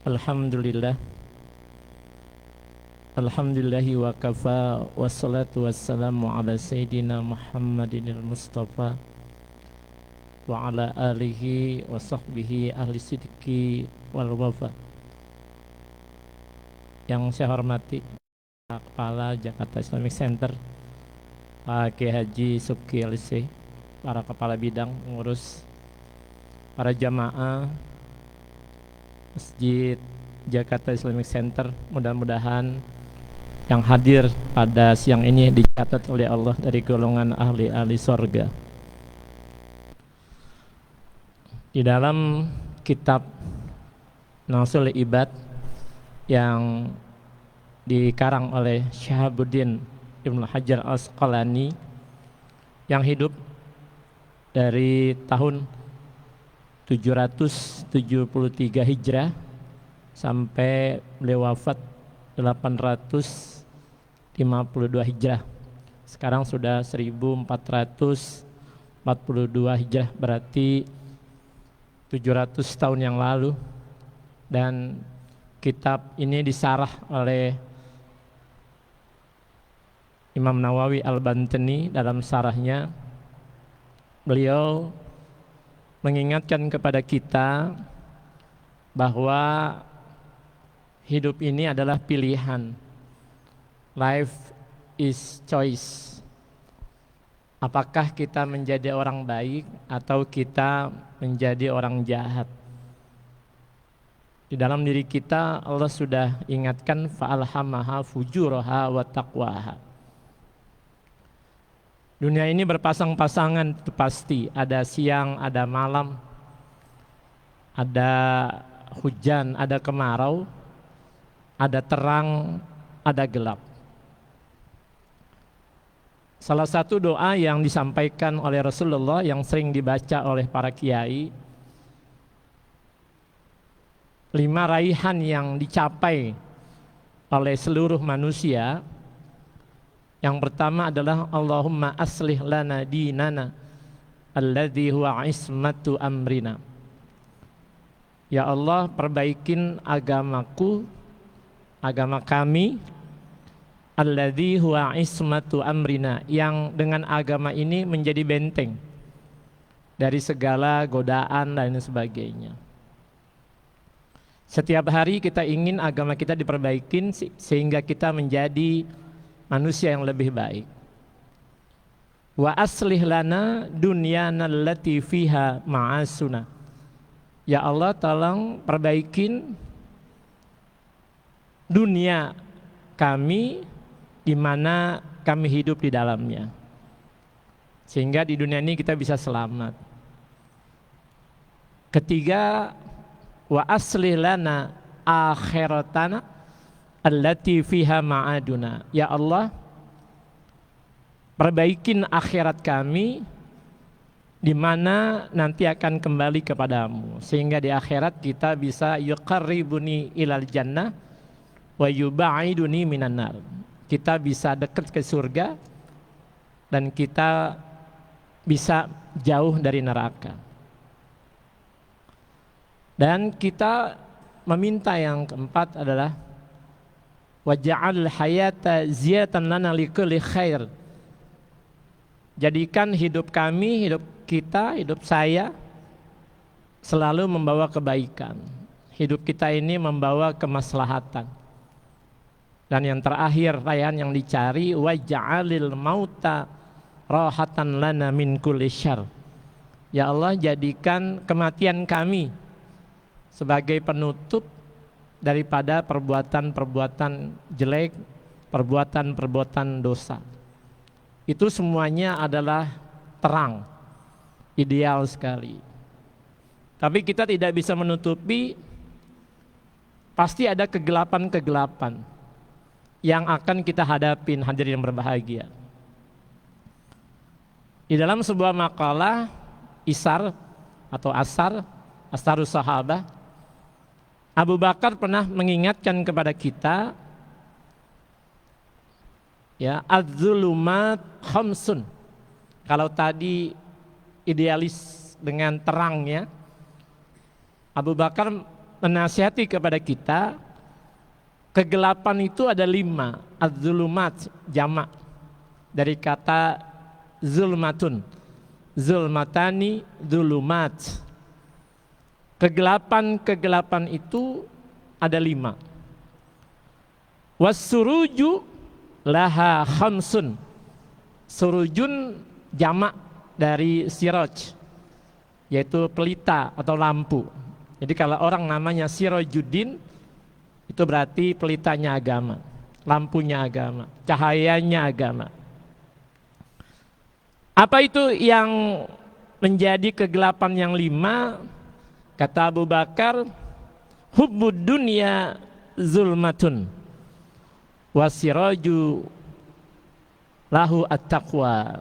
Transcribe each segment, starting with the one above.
Alhamdulillah. Alhamdulillahi wa kafa. Wassalatu wassalamu ala Sayyidina Muhammadinil Mustafa wa ala alihi wa sahbihi ahli sidki wal wafa. Yang saya hormati Kepala Jakarta Islamic Center Pak Kiai Haji Subki LC, para kepala bidang pengurus, para jamaah Masjid Jakarta Islamic Center, mudah-mudahan yang hadir pada siang ini dicatat oleh Allah dari golongan ahli-ahli sorga. Di dalam kitab Nasul Ibad yang dikarang oleh Syahabuddin Ibnu Hajar Al-Asqalani yang hidup dari tahun 773 Hijrah sampai beliau wafat 852 Hijrah. Sekarang sudah 1442 Hijrah, berarti 700 tahun yang lalu. Dan kitab ini disarah oleh Imam Nawawi Al-Bantani. Dalam sarahnya beliau mengingatkan kepada kita bahwa hidup ini adalah pilihan. Life is choice. Apakah kita menjadi orang baik atau kita menjadi orang jahat? Di dalam diri kita Allah sudah ingatkan fa'alhamaha fujuraha wa taqwaha. Dunia ini berpasang-pasangan, itu pasti. Ada siang, ada malam, ada hujan, ada kemarau, ada terang, ada gelap. Salah satu doa yang disampaikan oleh Rasulullah yang sering dibaca oleh para kiai, 5 raihan yang dicapai oleh seluruh manusia. Yang pertama adalah Allahumma aslih lana dinana alladzi huwa ismatu amrina. Ya Allah, perbaikin agamaku, agama kami, alladzi huwa ismatu amrina, yang dengan agama ini menjadi benteng dari segala godaan dan sebagainya. Setiap hari kita ingin agama kita diperbaikin sehingga kita menjadi manusia yang lebih baik. Wa aslih lana dunyana allati fiha ma'asuna. Ya Allah, tolong perbaikin dunia kami di mana kami hidup di dalamnya, sehingga di dunia ini kita bisa selamat. Ketiga, wa aslih lana akhiratana allati fiha ma'aduna. Ya Allah, perbaikin akhirat kami di mana nanti akan kembali kepadamu, sehingga di akhirat kita bisa yuqarribuni ilal jannah wa yuba'iduni minan nar. Kita bisa dekat ke surga dan kita bisa jauh dari neraka. Dan kita meminta yang keempat adalah waj'al hayata ziyatan lana likulli khair. Jadikan hidup kami, hidup kita, hidup saya selalu membawa kebaikan. Hidup kita ini membawa kemaslahatan. Dan yang terakhir, rayaan yang dicari, waj'alil mauta rahatan lana min kulli syarr. Ya Allah, jadikan kematian kami sebagai penutup daripada perbuatan-perbuatan jelek, perbuatan-perbuatan dosa. Itu semuanya adalah terang, ideal sekali. Tapi kita tidak bisa menutupi, pasti ada kegelapan-kegelapan yang akan kita hadapin, hadirin yang berbahagia. Di dalam sebuah makalah Isar atau Asarus Sahabah, Abu Bakar pernah mengingatkan kepada kita, ya, az-zulumat khamsun. Kalau tadi idealis dengan terangnya, Abu Bakar menasihati kepada kita, kegelapan itu ada 5. Az-zulumat jamak dari kata zulmatun, zulmatani, zulumat. Kegelapan itu ada 5. Was-suruju laha khamsun. Surujun jamak dari siraj, yaitu pelita atau lampu. Jadi kalau orang namanya Sirajuddin, itu berarti pelitanya agama, lampunya agama, cahayanya agama. Apa itu yang menjadi kegelapan yang 5? Kata Abu Bakar, hubbud dunya zulmatun wasiraju lahu at-taqwa.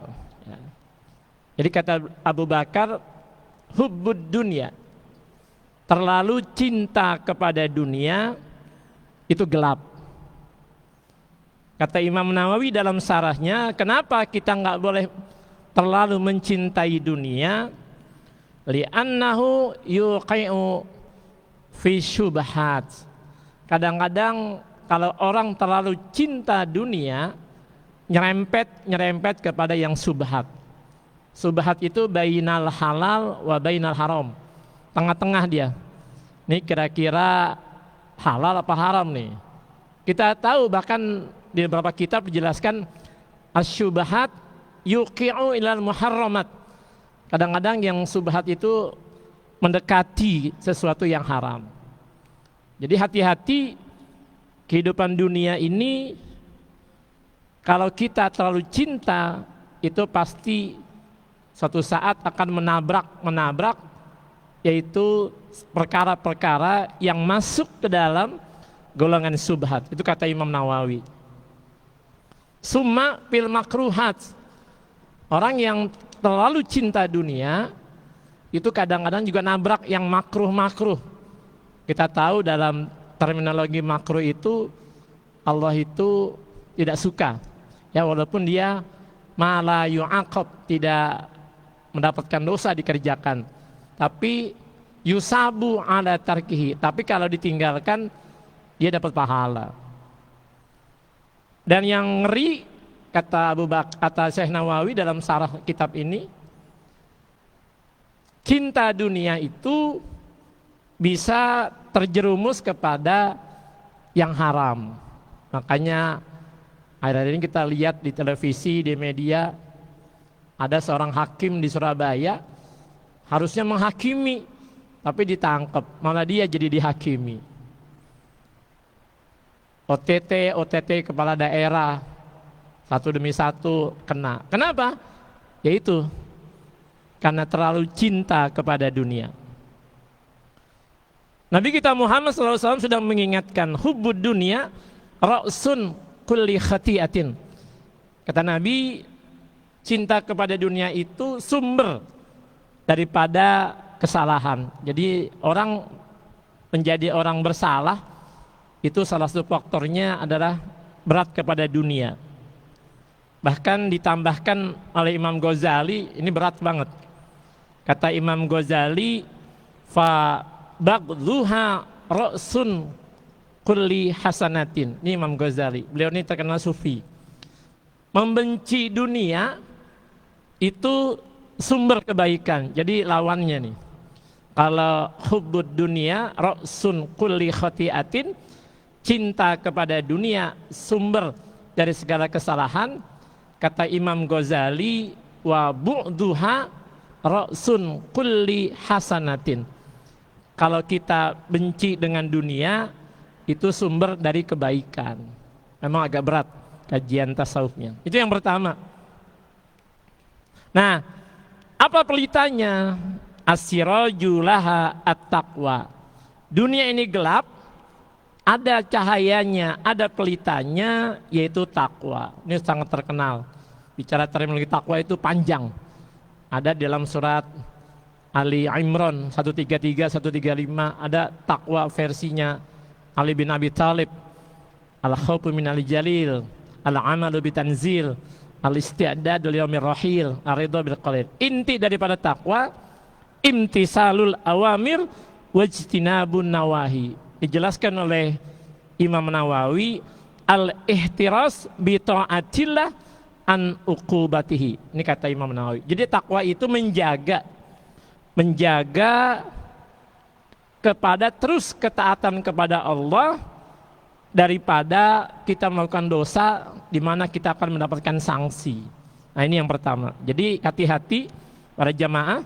Jadi kata Abu Bakar, hubbud dunya, terlalu cinta kepada dunia itu gelap. Kata Imam Nawawi dalam syarahnya, kenapa kita nggak boleh terlalu mencintai dunia? Li'annahu yuqi'u fi syubhat. Kadang-kadang kalau orang terlalu cinta dunia, nyerempet kepada yang subhat. Subhat itu bainal halal wa bainal haram. Tengah-tengah dia. Ini kira-kira halal apa haram nih? Kita tahu bahkan di beberapa kitab dijelaskan asyubahat yuqi'u ilal muharramat. Kadang-kadang yang subhat itu mendekati sesuatu yang haram. Jadi hati-hati, kehidupan dunia ini kalau kita terlalu cinta, itu pasti suatu saat akan menabrak, yaitu perkara-perkara yang masuk ke dalam golongan subhat. Itu kata Imam Nawawi. Summa fil makruhat. Orang yang terlalu cinta dunia itu kadang-kadang juga nabrak yang makruh-makruh. Kita tahu dalam terminologi makruh itu Allah itu tidak suka. Ya, walaupun dia mala yu'aqab, tidak mendapatkan dosa dikerjakan, tapi yusabu ala tarkihi, tapi kalau ditinggalkan dia dapat pahala. Dan yang ngeri, kata Syekh Nawawi dalam syarah kitab ini, cinta dunia itu bisa terjerumus kepada yang haram. Makanya akhir-akhir ini kita lihat di televisi, di media, ada seorang hakim di Surabaya harusnya menghakimi, tapi ditangkap, malah dia jadi dihakimi. OTT kepala daerah, satu demi satu kena. Kenapa? Yaitu karena terlalu cinta kepada dunia. Nabi kita Muhammad SAW sudah mengingatkan, hubbud dunia ra'sun kulli khati'atin. Kata Nabi, cinta kepada dunia itu sumber daripada kesalahan. Jadi orang menjadi orang bersalah itu salah satu faktornya adalah berat kepada dunia. Bahkan ditambahkan oleh Imam Ghazali, ini berat banget. Kata Imam Ghazali, fa baghdhuha ra'sun kulli hasanatin. Ini Imam Ghazali, beliau ini terkenal sufi. Membenci dunia itu sumber kebaikan. Jadi lawannya nih. Kalau hubbud dunia ra'sun kulli khati'atin, cinta kepada dunia sumber dari segala kesalahan. Kata Imam Ghazali, wa bu'duha ra'sun kulli hasanatin. Kalau kita benci dengan dunia, itu sumber dari kebaikan. Memang agak berat kajian tasawufnya. Itu yang pertama. Nah, apa pelitanya? As-siraju laha at-taqwa. Dunia ini gelap, ada cahayanya, ada pelitanya, yaitu takwa. Ini sangat terkenal. Bicara terminologi takwa itu panjang. Ada dalam surat Ali Imran 133, 135, ada takwa versinya Ali bin Abi Thalib. Al-khawfu minal jalil, al-amalu bitanzil, al-isti'dadu liyaumir rahil, ar-ridha bil qalil. Inti daripada takwa, imtisalul awamir wajtinabun nawahi. Dijelaskan oleh Imam Nawawi, al-ihtiras bi ta'atillah an uqubatihi. Ini kata Imam Nawawi. Jadi takwa itu menjaga kepada terus ketaatan kepada Allah daripada kita melakukan dosa di mana kita akan mendapatkan sanksi. Nah, ini yang pertama. Jadi hati-hati para jamaah,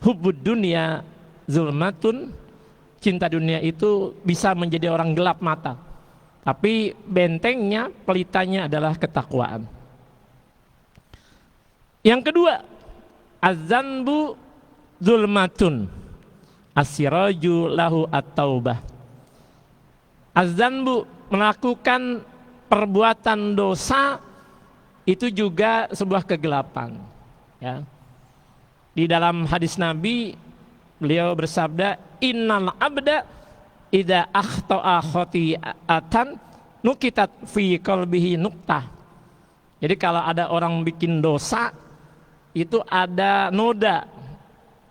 hubbud dunya zulmatun, cinta dunia itu bisa menjadi orang gelap mata. Tapi bentengnya, pelitanya adalah ketakwaan. Yang kedua, azanbu zulmatun, asiraju lahu at-taubah. Azanbu, melakukan perbuatan dosa itu juga sebuah kegelapan, ya. Di dalam hadis Nabi, beliau bersabda, innal abda idza akhta'a khati'atan nukitat fi qalbihi nuqtah. Jadi kalau ada orang bikin dosa, itu ada noda,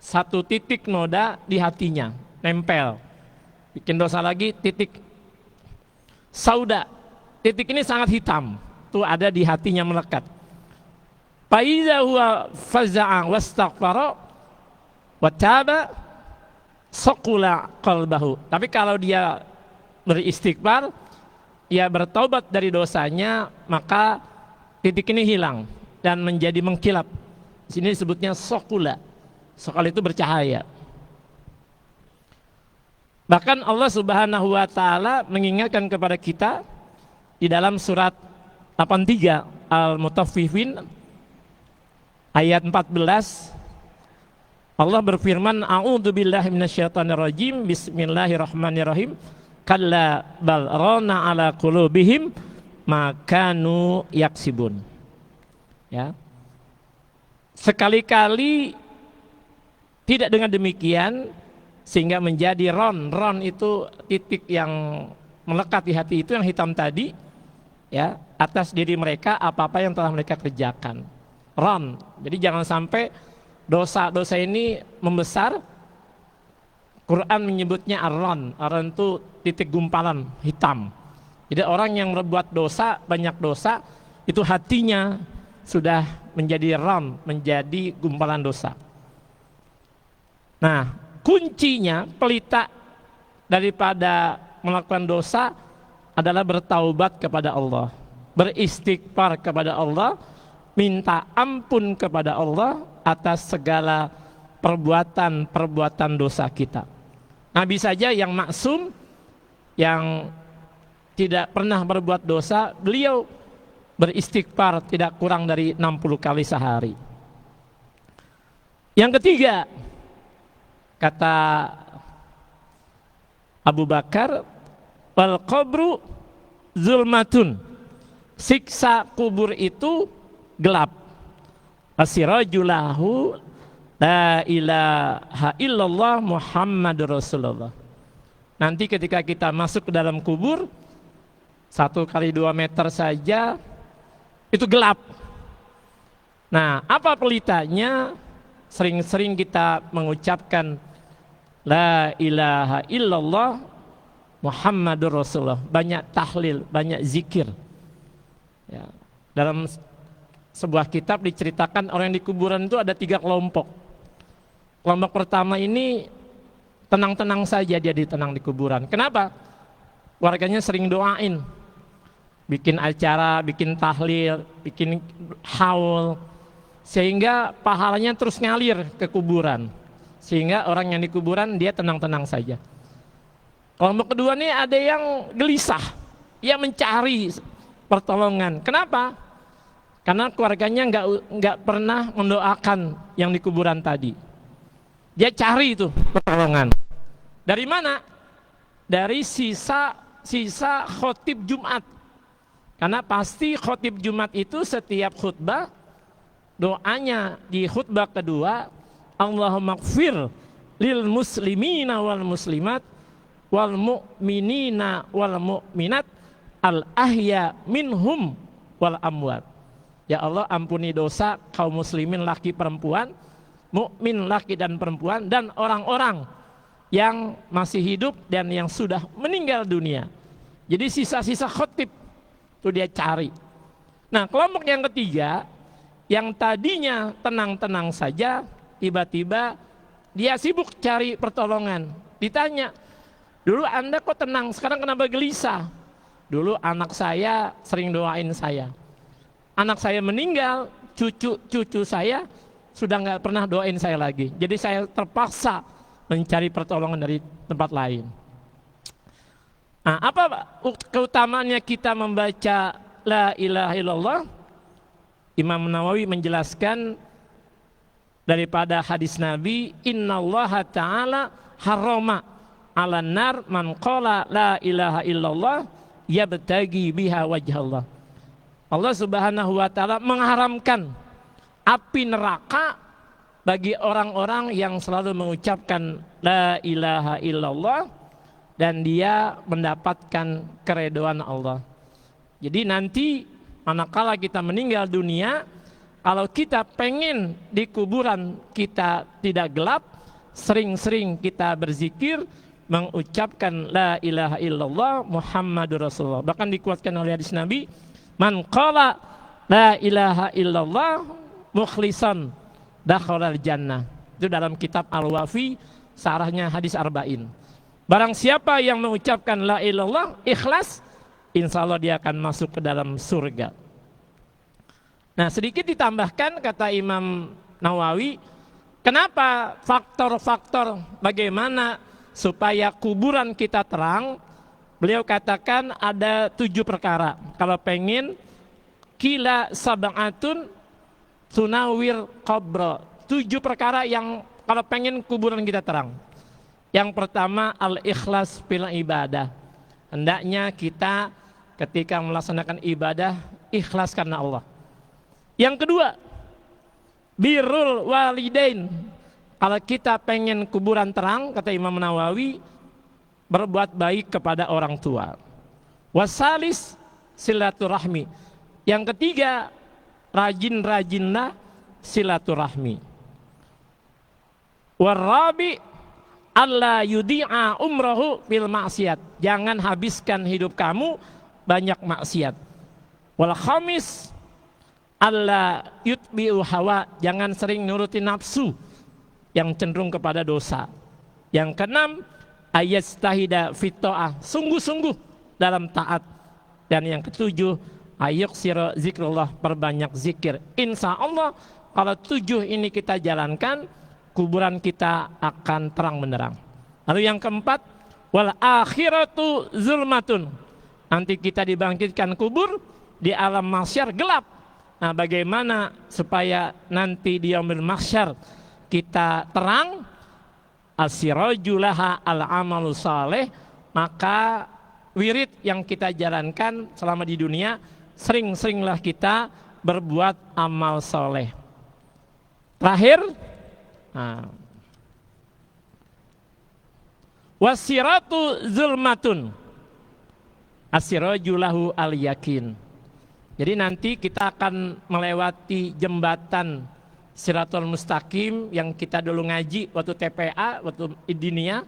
satu titik noda di hatinya, nempel. Bikin dosa lagi, titik sauda, titik ini sangat hitam, itu ada di hatinya melekat. Fa idza huwa faza'a wastaghfara wa taba saqula qalbahu. Tapi kalau dia beristighfar, dia bertaubat dari dosanya, maka titik ini hilang dan menjadi mengkilap. Di sini disebutnya saqula. Saqala itu bercahaya. Bahkan Allah Subhanahu wa taala mengingatkan kepada kita di dalam surat 83 Al-Mutaffifin ayat 14, Allah berfirman, a'udzubillahi minasyaitonirrajim, bismillahirrahmanirrahim, kalla bal rana ala qulubihim ma kanu yaksibun. Ya. Sekali-kali tidak dengan demikian sehingga menjadi ron itu titik yang melekat di hati itu yang hitam tadi, ya, atas diri mereka apa-apa yang telah mereka kerjakan. Ron. Jadi jangan sampai dosa-dosa ini membesar. Quran menyebutnya ar-ron. Ar-ron itu titik gumpalan hitam. Jadi orang yang berbuat dosa, banyak dosa, itu hatinya sudah menjadi ron, menjadi gumpalan dosa. Nah, kuncinya pelita daripada melakukan dosa adalah bertaubat kepada Allah, beristighfar kepada Allah, minta ampun kepada Allah atas segala perbuatan-perbuatan dosa kita. Nabi saja yang maksum, yang tidak pernah berbuat dosa, beliau beristighfar tidak kurang dari 60 kali sehari. Yang ketiga, kata Abu Bakar, wal qabru zulmatun, siksa kubur itu gelap. Asirajulahu la ilaha illallah Muhammadur Rasulullah. Nanti ketika kita masuk ke dalam kubur, 1 kali 2 meter saja itu gelap. Nah, apa pelitanya? Sering-sering kita mengucapkan la ilaha illallah Muhammadur Rasulullah, banyak tahlil, banyak zikir, ya. Dalam sebuah kitab diceritakan orang di kuburan itu ada 3 kelompok. Kelompok pertama ini tenang-tenang saja, dia ditenang di kuburan. Kenapa? Warganya sering doain, bikin acara, bikin tahlil, bikin haul, sehingga pahalanya terus ngalir ke kuburan, sehingga orang yang di kuburan dia tenang-tenang saja. Kelompok kedua nih ada yang gelisah, ia mencari pertolongan. Kenapa? Karena keluarganya nggak pernah mendoakan yang di kuburan tadi. Dia cari itu pertolongan. Dari mana? Dari sisa khotib Jumat. Karena pasti khotib Jumat itu setiap khutbah, doanya di khutbah kedua, Allahumma gfir lil muslimina wal muslimat wal mu'minina wal mu'minat al ahya minhum wal amwat. Ya Allah, ampuni dosa kaum muslimin laki perempuan, mukmin laki dan perempuan, dan orang-orang yang masih hidup dan yang sudah meninggal dunia. Jadi sisa-sisa khotib itu dia cari. Nah, kelompok yang ketiga yang tadinya tenang-tenang saja, tiba-tiba dia sibuk cari pertolongan. Ditanya, dulu Anda kok tenang, sekarang kenapa gelisah? Dulu anak saya sering doain saya. Anak saya meninggal, cucu saya sudah nggak pernah doain saya lagi. Jadi saya terpaksa mencari pertolongan dari tempat lain. Nah, apa keutamaannya kita membaca la ilaha illallah? Imam Nawawi menjelaskan daripada hadis Nabi, innallaha ta'ala harrama 'alan nar man qala la ilaha illallah yabtagi biha wajhallah. Allah Subhanahu wa taala mengharamkan api neraka bagi orang-orang yang selalu mengucapkan la ilaha illallah dan dia mendapatkan keridhaan Allah. Jadi nanti manakala kita meninggal dunia, kalau kita pengen di kuburan kita tidak gelap, sering-sering kita berzikir mengucapkan la ilaha illallah Muhammadur Rasulullah. Bahkan dikuatkan oleh hadis Nabi, man qala la ilaha illallah mukhlisan dakhalal jannah. Itu dalam kitab Al-Wafi, sarahnya hadis Arba'in. Barang siapa yang mengucapkan la ilallah ikhlas, insya Allah dia akan masuk ke dalam surga. Nah, sedikit ditambahkan kata Imam Nawawi, kenapa faktor-faktor bagaimana supaya kuburan kita terang. Beliau katakan ada 7 perkara. Kalau pengen kila sab'atun tunawir qabra, 7 perkara yang kalau pengen kuburan kita terang. Yang pertama, al-ikhlas fil ibadah. Hendaknya kita ketika melaksanakan ibadah ikhlas karena Allah. Yang kedua, birrul walidain. Kalau kita pengen kuburan terang, kata Imam Nawawi, berbuat baik kepada orang tua. Wasalis silaturahmi. Yang ketiga, rajin-rajinlah silaturahmi. Warabi alla yudi'a umrahu bil maksiat. Jangan habiskan hidup kamu banyak maksiat. Wal khamis alla yutbi'u hawa. Jangan sering nuruti nafsu yang cenderung kepada dosa. Yang keenam, ayastahida fit ta'ah. Sungguh-sungguh dalam taat. Dan yang ketujuh, ayuksira zikrullah, perbanyak zikir. Insya Allah kalau 7 ini kita jalankan, kuburan kita akan terang benderang. Lalu yang keempat, wal akhiratu zulmatun. Nanti kita dibangkitkan kubur, di alam mahsyar gelap. Nah, bagaimana supaya nanti di yaumil mahsyar kita terang? Asirajulaha al-amalu saleh. Maka wirid yang kita jalankan selama di dunia, sering-seringlah kita berbuat amal soleh. Terakhir, wasiratu zulmatun asirajulahu al-yakin. Jadi nanti kita akan melewati jembatan Siratul Mustaqim yang kita dulu ngaji waktu TPA, waktu Idinia.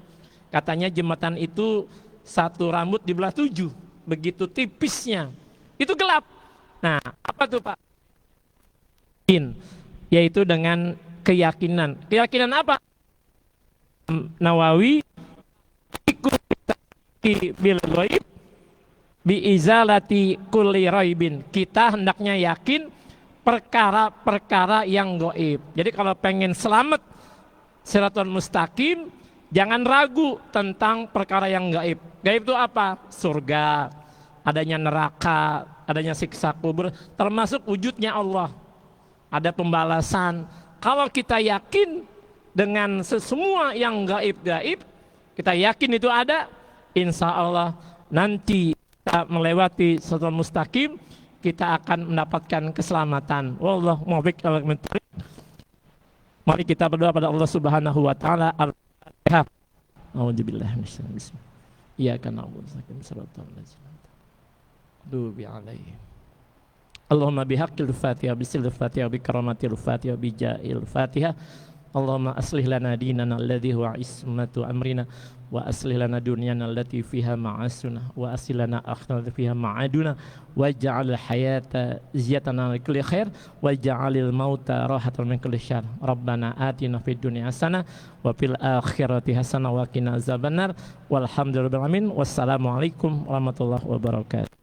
Katanya jembatan itu satu rambut dibelah 7, begitu tipisnya. Itu gelap. Nah, apa tuh Pak? Yaitu dengan keyakinan. Keyakinan apa? Nawawi bil ghaib bi izalati kulli raibin. Kita hendaknya yakin perkara-perkara yang gaib. Jadi kalau pengen selamat Siratul Mustaqim, jangan ragu tentang perkara yang gaib. Gaib itu apa? Surga, adanya neraka, adanya siksa kubur, termasuk wujudnya Allah. Ada pembalasan. Kalau kita yakin dengan semua yang gaib-gaib, kita yakin itu ada, insya Allah nanti kita melewati Siratul Mustaqim, kita akan mendapatkan keselamatan. Wallahu muwaffiq ila aqwamit thoriq. Mari kita berdoa pada Allah Subhanahu wa taala. Al-Fatihah. A'udzubillahi minasyaitonir rajim. Iyyaka na'budu wa iyyaka nasta'in. Allahumma bihaqqil Fatihah, bisil Fatihah, bi karamatil Fatihah, bi ja'il Fatihah. Allahumma aslih lana dinana alladhi huwa ismatu amrina wa aslih lana dunyana allati fiha ma'asuna wa aslih lana akhirana fiha ma'aduna waj'al hayata ziyatana li kulli khair waj'alil mauta rahatan min kulli syarr. Rabbana atina fid dunya hasanah wa fil akhirati hasanah wa qina azabannar. Walhamdulillahirabbil alamin. Wassalamualaikum warahmatullahi wabarakatuh.